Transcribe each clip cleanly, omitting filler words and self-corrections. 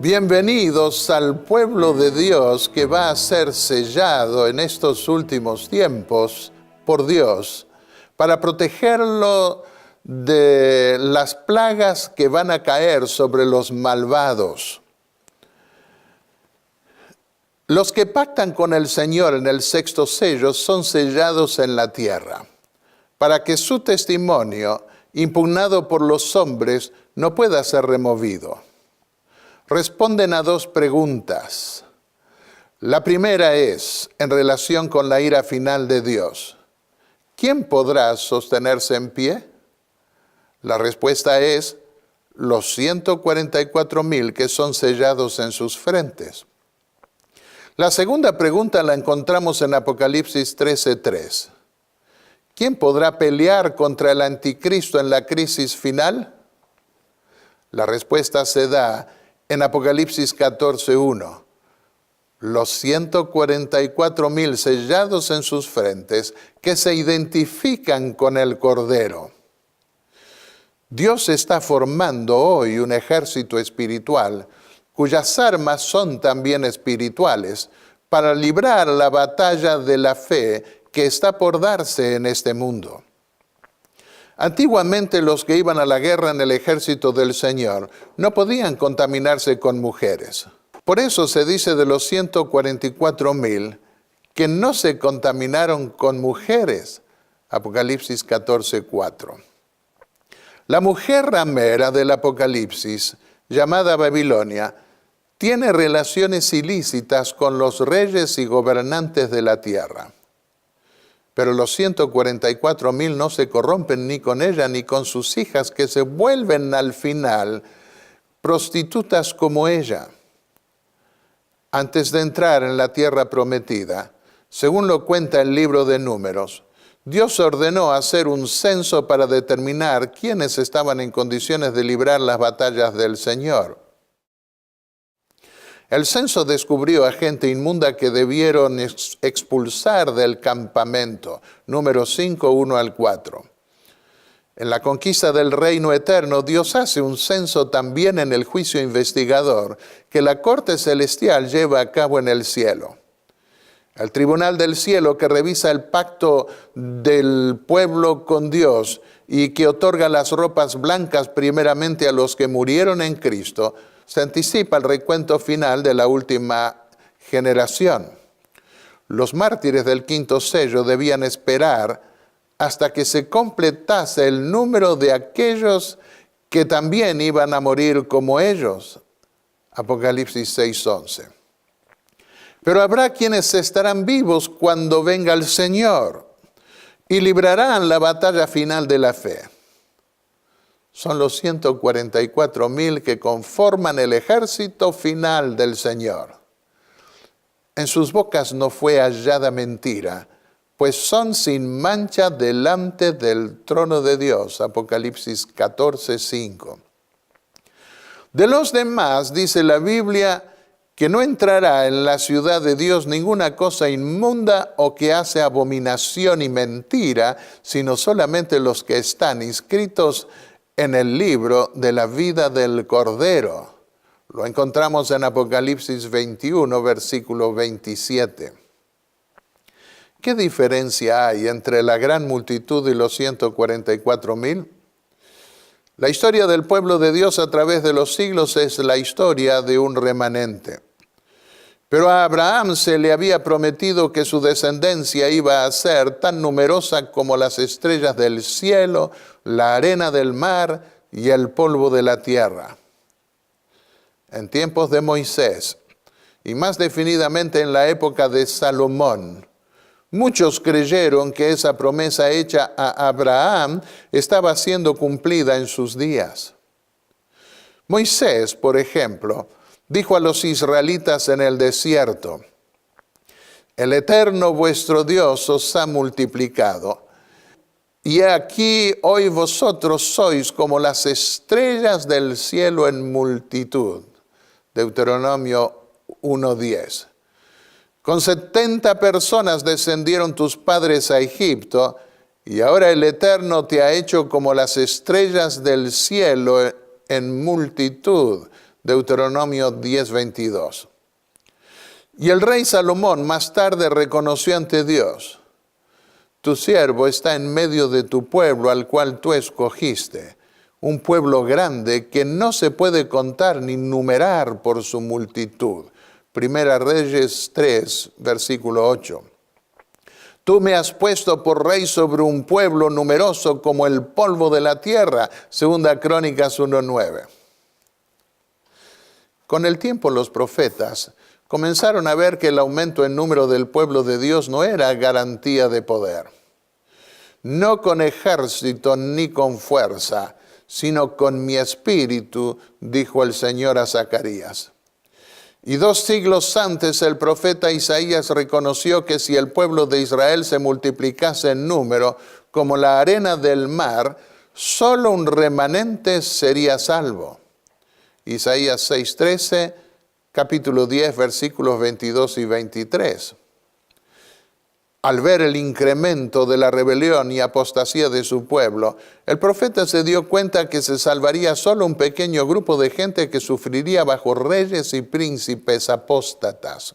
Bienvenidos al pueblo de Dios que va a ser sellado en estos últimos tiempos por Dios para protegerlo de las plagas que van a caer sobre los malvados. Los que pactan con el Señor en el sexto sello son sellados en la tierra, para que su testimonio, impugnado por los hombres, no pueda ser removido. Responden a dos preguntas. La primera es en relación con la ira final de Dios. ¿Quién podrá sostenerse en pie? La respuesta es los 144,000 que son sellados en sus frentes. La segunda pregunta la encontramos en Apocalipsis 13:3. ¿Quién podrá pelear contra el anticristo en la crisis final? La respuesta se da en Apocalipsis 14:1. Los 144,000 sellados en sus frentes que se identifican con el Cordero. Dios está formando hoy un ejército espiritual cuyas armas son también espirituales para librar la batalla de la fe que está por darse en este mundo. Antiguamente los que iban a la guerra en el ejército del Señor no podían contaminarse con mujeres. Por eso se dice de los 144,000 que no se contaminaron con mujeres. Apocalipsis 14:4. La mujer ramera del Apocalipsis, llamada Babilonia, tiene relaciones ilícitas con los reyes y gobernantes de la tierra. Pero los 144,000 no se corrompen ni con ella ni con sus hijas, que se vuelven al final prostitutas como ella. Antes de entrar en la tierra prometida, según lo cuenta el libro de Números, Dios ordenó hacer un censo para determinar quiénes estaban en condiciones de librar las batallas del Señor. El censo descubrió a gente inmunda que debieron expulsar del campamento, Números 5, 1 al 4. En la conquista del reino eterno, Dios hace un censo también en el juicio investigador que la corte celestial lleva a cabo en el cielo. El tribunal del cielo que revisa el pacto del pueblo con Dios y que otorga las ropas blancas primeramente a los que murieron en Cristo, se anticipa el recuento final de la última generación. Los mártires del quinto sello debían esperar hasta que se completase el número de aquellos que también iban a morir como ellos. Apocalipsis 6:11. Pero habrá quienes estarán vivos cuando venga el Señor y librarán la batalla final de la fe. Son los 144,000 que conforman el ejército final del Señor. En sus bocas no fue hallada mentira, pues son sin mancha delante del trono de Dios. Apocalipsis 14:5. De los demás, dice la Biblia, que no entrará en la ciudad de Dios ninguna cosa inmunda o que hace abominación y mentira, sino solamente los que están inscritos en el libro de la vida del Cordero. Lo encontramos en Apocalipsis 21, versículo 27. ¿Qué diferencia hay entre la gran multitud y los 144,000? La historia del pueblo de Dios a través de los siglos es la historia de un remanente. Pero a Abraham se le había prometido que su descendencia iba a ser tan numerosa como las estrellas del cielo, la arena del mar y el polvo de la tierra. En tiempos de Moisés, y más definidamente en la época de Salomón, muchos creyeron que esa promesa hecha a Abraham estaba siendo cumplida en sus días. Moisés, por ejemplo, dijo a los israelitas en el desierto: el Eterno vuestro Dios os ha multiplicado, y aquí hoy vosotros sois como las estrellas del cielo en multitud. Deuteronomio 1:10. Con 70 personas descendieron tus padres a Egipto, y ahora el Eterno te ha hecho como las estrellas del cielo en multitud. Deuteronomio 10:22. Y el rey Salomón más tarde reconoció ante Dios: tu siervo está en medio de tu pueblo al cual tú escogiste, un pueblo grande que no se puede contar ni numerar por su multitud. Primera Reyes 3, versículo 8. Tú me has puesto por rey sobre un pueblo numeroso como el polvo de la tierra. Segunda Crónicas 1:9. Con el tiempo los profetas comenzaron a ver que el aumento en número del pueblo de Dios no era garantía de poder. No con ejército ni con fuerza, sino con mi espíritu, dijo el Señor a Zacarías. Y 2 siglos antes el profeta Isaías reconoció que si el pueblo de Israel se multiplicase en número como la arena del mar, solo un remanente sería salvo. Isaías 6:13, capítulo 10, versículos 22 y 23. Al ver el incremento de la rebelión y apostasía de su pueblo, el profeta se dio cuenta que se salvaría solo un pequeño grupo de gente que sufriría bajo reyes y príncipes apóstatas.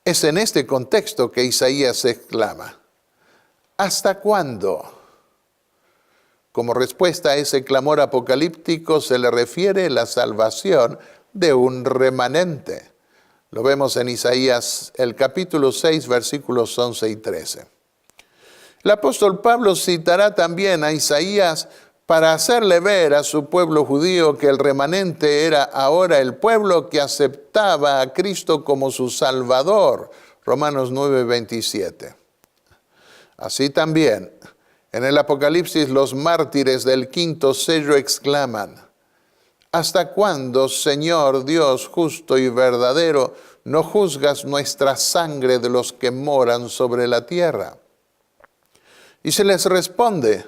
Es en este contexto que Isaías exclama: ¿hasta cuándo? Como respuesta a ese clamor apocalíptico se le refiere la salvación de un remanente. Lo vemos en Isaías, el capítulo 6, versículos 11 y 13. El apóstol Pablo citará también a Isaías para hacerle ver a su pueblo judío que el remanente era ahora el pueblo que aceptaba a Cristo como su Salvador. Romanos 9, 27. Así también, en el Apocalipsis, los mártires del quinto sello exclaman: ¿hasta cuándo, Señor Dios justo y verdadero, no juzgas nuestra sangre de los que moran sobre la tierra? Y se les responde: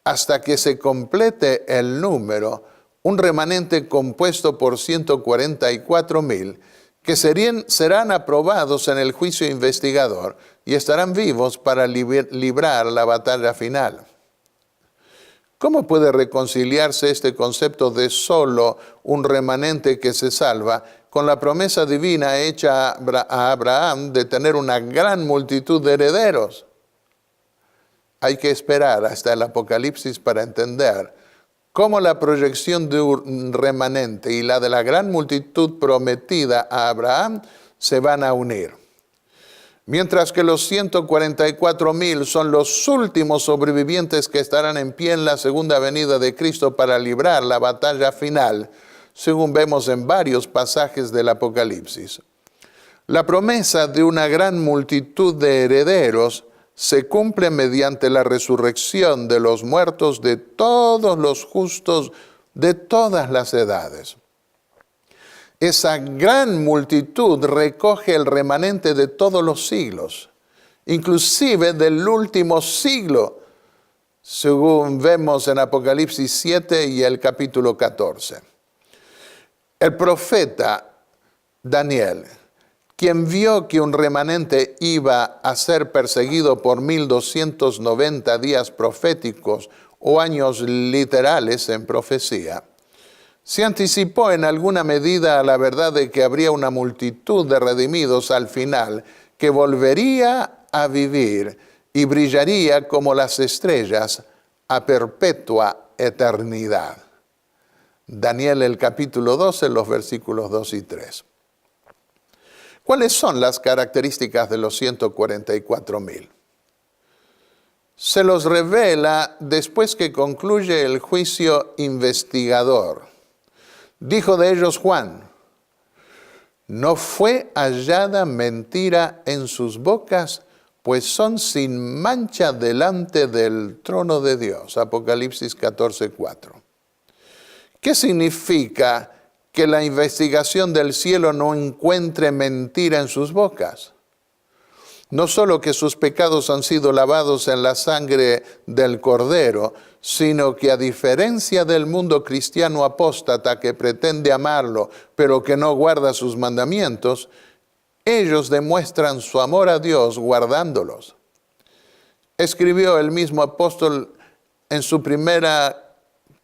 hasta que se complete el número, un remanente compuesto por 144,000, que serán aprobados en el juicio investigador y estarán vivos para librar la batalla final. ¿Cómo puede reconciliarse este concepto de solo un remanente que se salva con la promesa divina hecha a Abraham de tener una gran multitud de herederos? Hay que esperar hasta el Apocalipsis para entender cómo la proyección de un remanente y la de la gran multitud prometida a Abraham se van a unir. Mientras que los 144,000 son los últimos sobrevivientes que estarán en pie en la segunda venida de Cristo para librar la batalla final, según vemos en varios pasajes del Apocalipsis. La promesa de una gran multitud de herederos se cumple mediante la resurrección de los muertos de todos los justos de todas las edades. Esa gran multitud recoge el remanente de todos los siglos, inclusive del último siglo, según vemos en Apocalipsis 7 y el capítulo 14. El profeta Daniel, quien vio que un remanente iba a ser perseguido por 1290 días proféticos o años literales en profecía, se anticipó en alguna medida a la verdad de que habría una multitud de redimidos al final que volvería a vivir y brillaría como las estrellas a perpetua eternidad. Daniel, el capítulo 12, los versículos 2 y 3. ¿Cuáles son las características de los 144,000? Se los revela después que concluye el juicio investigador. Dijo de ellos Juan: no fue hallada mentira en sus bocas, pues son sin mancha delante del trono de Dios. Apocalipsis 14:4. ¿Qué significa que la investigación del cielo no encuentre mentira en sus bocas? No solo que sus pecados han sido lavados en la sangre del Cordero, sino que a diferencia del mundo cristiano apóstata que pretende amarlo, pero que no guarda sus mandamientos, ellos demuestran su amor a Dios guardándolos. Escribió el mismo apóstol en su primera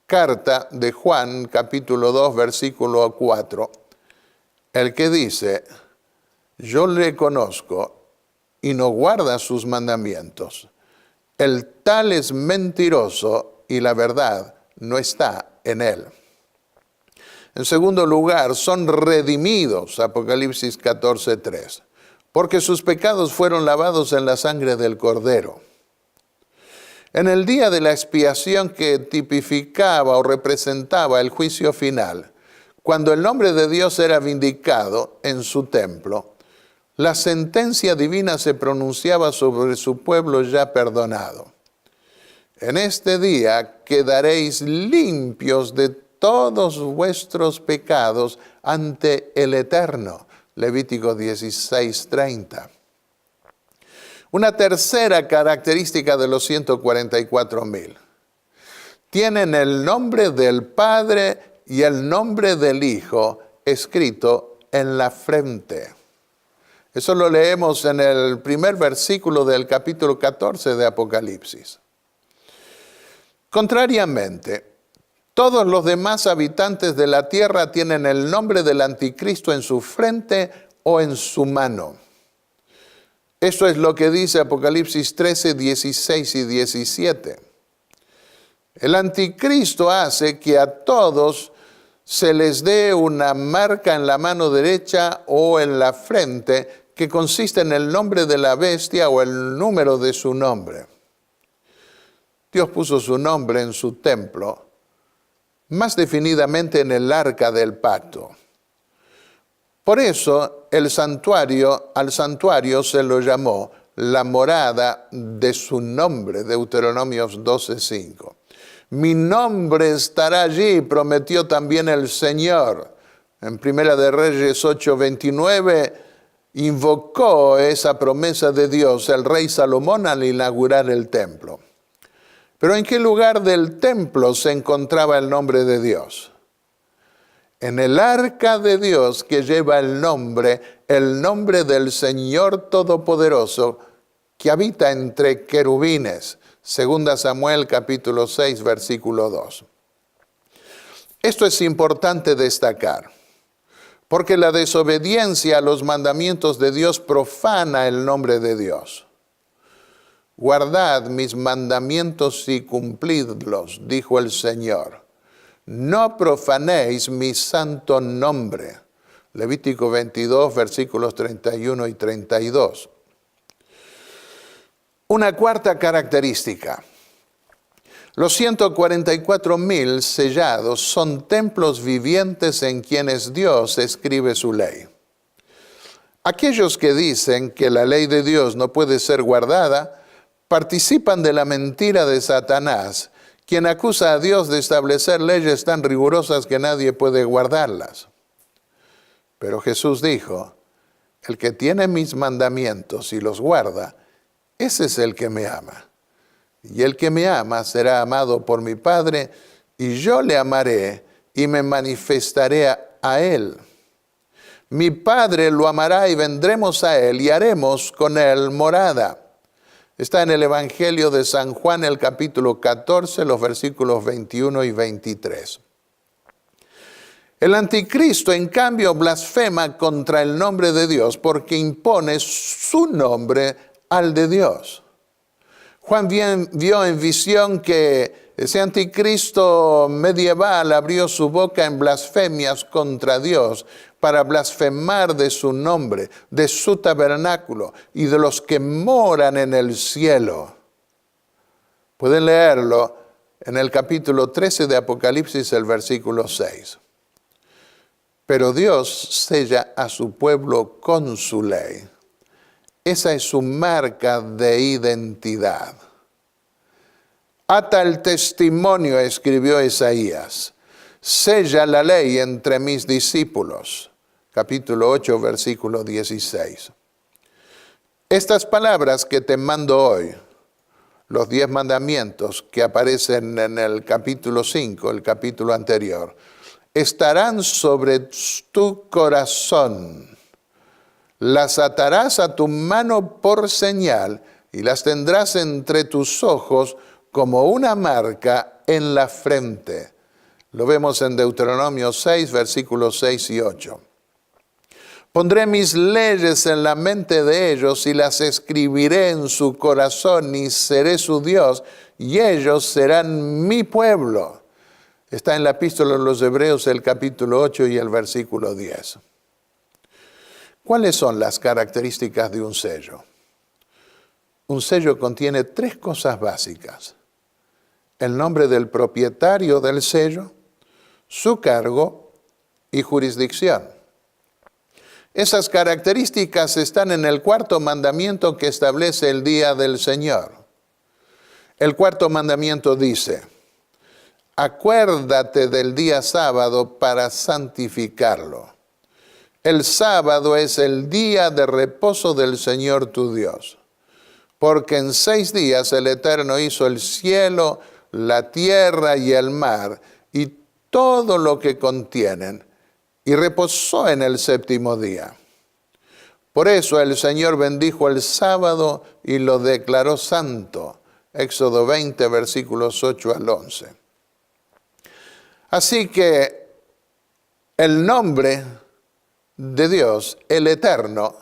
carta de Juan, capítulo 2, versículo 4, el que dice, yo le conozco y no guarda sus mandamientos. El tal es mentiroso y la verdad no está en él. En segundo lugar, son redimidos, Apocalipsis 14:3, porque sus pecados fueron lavados en la sangre del Cordero. En el día de la expiación que tipificaba o representaba el juicio final, cuando el nombre de Dios era vindicado en su templo, la sentencia divina se pronunciaba sobre su pueblo ya perdonado. En este día quedaréis limpios de todos vuestros pecados ante el Eterno. Levítico 16:30. Una tercera característica de los 144,000. Tienen el nombre del Padre y el nombre del Hijo escrito en la frente. Eso lo leemos en el primer versículo del capítulo 14 de Apocalipsis. Contrariamente, todos los demás habitantes de la tierra tienen el nombre del anticristo en su frente o en su mano. Eso es lo que dice Apocalipsis 13, 16 y 17. El anticristo hace que a todos se les dé una marca en la mano derecha o en la frente que consiste en el nombre de la bestia o el número de su nombre. Dios puso su nombre en su templo, más definidamente en el arca del pacto. Por eso al santuario se lo llamó la morada de su nombre, Deuteronomios 12:5. Mi nombre estará allí, prometió también el Señor. En Primera de Reyes 8:29 invocó esa promesa de Dios el rey Salomón al inaugurar el templo. Pero ¿en qué lugar del templo se encontraba el nombre de Dios? En el arca de Dios que lleva el nombre del Señor Todopoderoso, que habita entre querubines. 2 Samuel capítulo 6, versículo 2. Esto es importante destacar, porque la desobediencia a los mandamientos de Dios profana el nombre de Dios. Guardad mis mandamientos y cumplidlos, dijo el Señor. No profanéis mi santo nombre. Levítico 22, versículos 31 y 32. Una cuarta característica. Los 144,000 sellados son templos vivientes en quienes Dios escribe su ley. Aquellos que dicen que la ley de Dios no puede ser guardada, participan de la mentira de Satanás, quien acusa a Dios de establecer leyes tan rigurosas que nadie puede guardarlas. Pero Jesús dijo, el que tiene mis mandamientos y los guarda, ese es el que me ama. Y el que me ama será amado por mi Padre, y yo le amaré y me manifestaré a él. Mi Padre lo amará y vendremos a él y haremos con él morada. Está en el Evangelio de San Juan, el capítulo 14, los versículos 21 y 23. El anticristo, en cambio, blasfema contra el nombre de Dios porque impone su nombre al de Dios. Juan vio en visión que ese anticristo medieval abrió su boca en blasfemias contra Dios para blasfemar de su nombre, de su tabernáculo y de los que moran en el cielo. Pueden leerlo en el capítulo 13 de Apocalipsis, el versículo 6. Pero Dios sella a su pueblo con su ley. Esa es su marca de identidad. Ata el testimonio, escribió Isaías. Sella la ley entre mis discípulos. Capítulo 8, versículo 16. Estas palabras que te mando hoy, los 10 mandamientos que aparecen en el capítulo 5, el capítulo anterior, estarán sobre tu corazón. Las atarás a tu mano por señal y las tendrás entre tus ojos como una marca en la frente. Lo vemos en Deuteronomio 6, versículos 6 y 8. Pondré mis leyes en la mente de ellos y las escribiré en su corazón y seré su Dios y ellos serán mi pueblo. Está en la epístola a los Hebreos el capítulo 8 y el versículo 10. ¿Cuáles son las características de un sello? Un sello contiene 3 cosas básicas: el nombre del propietario del sello, su cargo y jurisdicción. Esas características están en el 4º mandamiento que establece el día del Señor. El 4º mandamiento dice: acuérdate del día sábado para santificarlo. El sábado es el día de reposo del Señor tu Dios. Porque en 6 días el Eterno hizo el cielo, la tierra y el mar, y todo lo que contienen, y reposó en el 7º día. Por eso el Señor bendijo el sábado y lo declaró santo. Éxodo 20, versículos 8 al 11. Así que el nombre de Dios, el Eterno,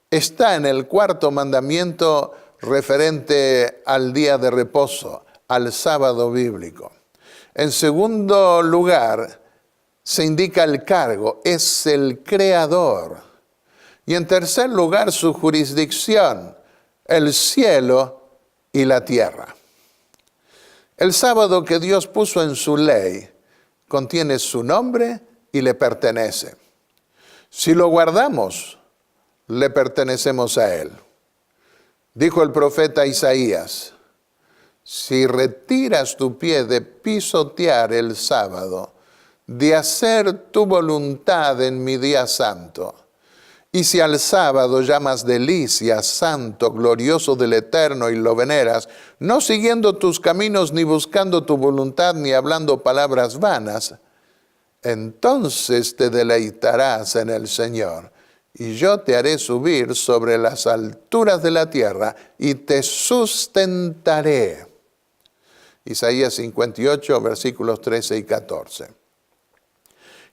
está en el 4º mandamiento referente al día de reposo, al sábado bíblico. En segundo lugar, se indica el cargo, es el creador. Y en tercer lugar, su jurisdicción, el cielo y la tierra. El sábado que Dios puso en su ley contiene su nombre y le pertenece. Si lo guardamos, le pertenecemos a Él. Dijo el profeta Isaías: si retiras tu pie de pisotear el sábado, de hacer tu voluntad en mi día santo, y si al sábado llamas delicia, santo, glorioso del Eterno, y lo veneras, no siguiendo tus caminos, ni buscando tu voluntad, ni hablando palabras vanas, entonces te deleitarás en el Señor, y yo te haré subir sobre las alturas de la tierra, y te sustentaré. Isaías 58, versículos 13 y 14.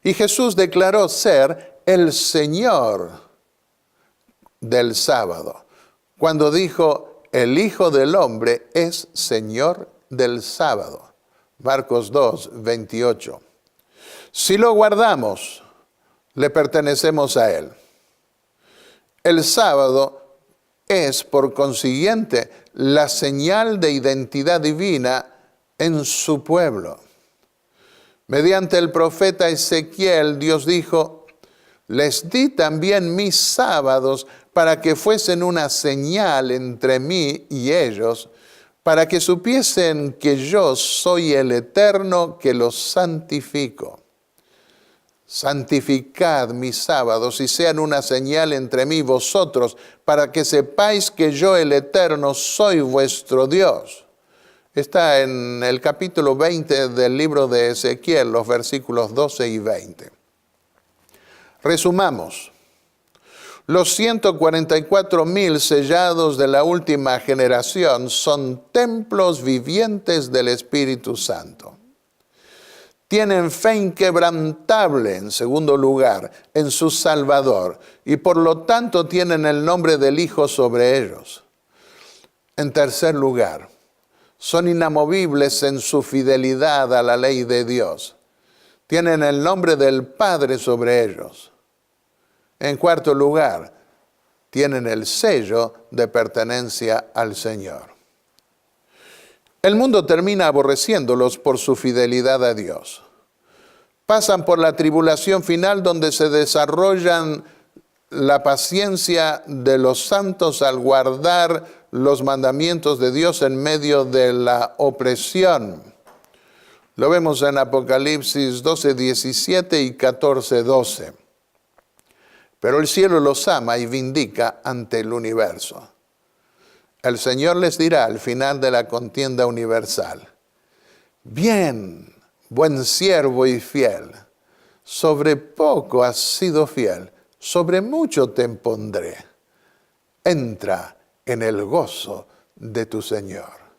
Y Jesús declaró ser el Señor del sábado, cuando dijo: el Hijo del Hombre es Señor del sábado. Marcos 2, 28. Si lo guardamos, le pertenecemos a Él. El sábado es, por consiguiente, la señal de identidad divina en su pueblo. Mediante el profeta Ezequiel, Dios dijo: les di también mis sábados para que fuesen una señal entre mí y ellos, para que supiesen que yo soy el Eterno que los santifico. Santificad mis sábados y sean una señal entre mí y vosotros, para que sepáis que yo, el Eterno, soy vuestro Dios. Está en el capítulo 20 del libro de Ezequiel, los versículos 12 y 20. Resumamos. Los 144,000 sellados de la última generación son templos vivientes del Espíritu Santo. Tienen fe inquebrantable, en segundo lugar, en su Salvador, y por lo tanto tienen el nombre del Hijo sobre ellos. En tercer lugar, son inamovibles en su fidelidad a la ley de Dios. Tienen el nombre del Padre sobre ellos. En cuarto lugar, tienen el sello de pertenencia al Señor. El mundo termina aborreciéndolos por su fidelidad a Dios. Pasan por la tribulación final, donde se desarrollan la paciencia de los santos al guardar los mandamientos de Dios en medio de la opresión. Lo vemos en Apocalipsis 12:17 y 14:12. Pero el cielo los ama y vindica ante el universo. El Señor les dirá al final de la contienda universal: bien, buen siervo y fiel, sobre poco has sido fiel, sobre mucho te pondré. Entra en el gozo de tu Señor.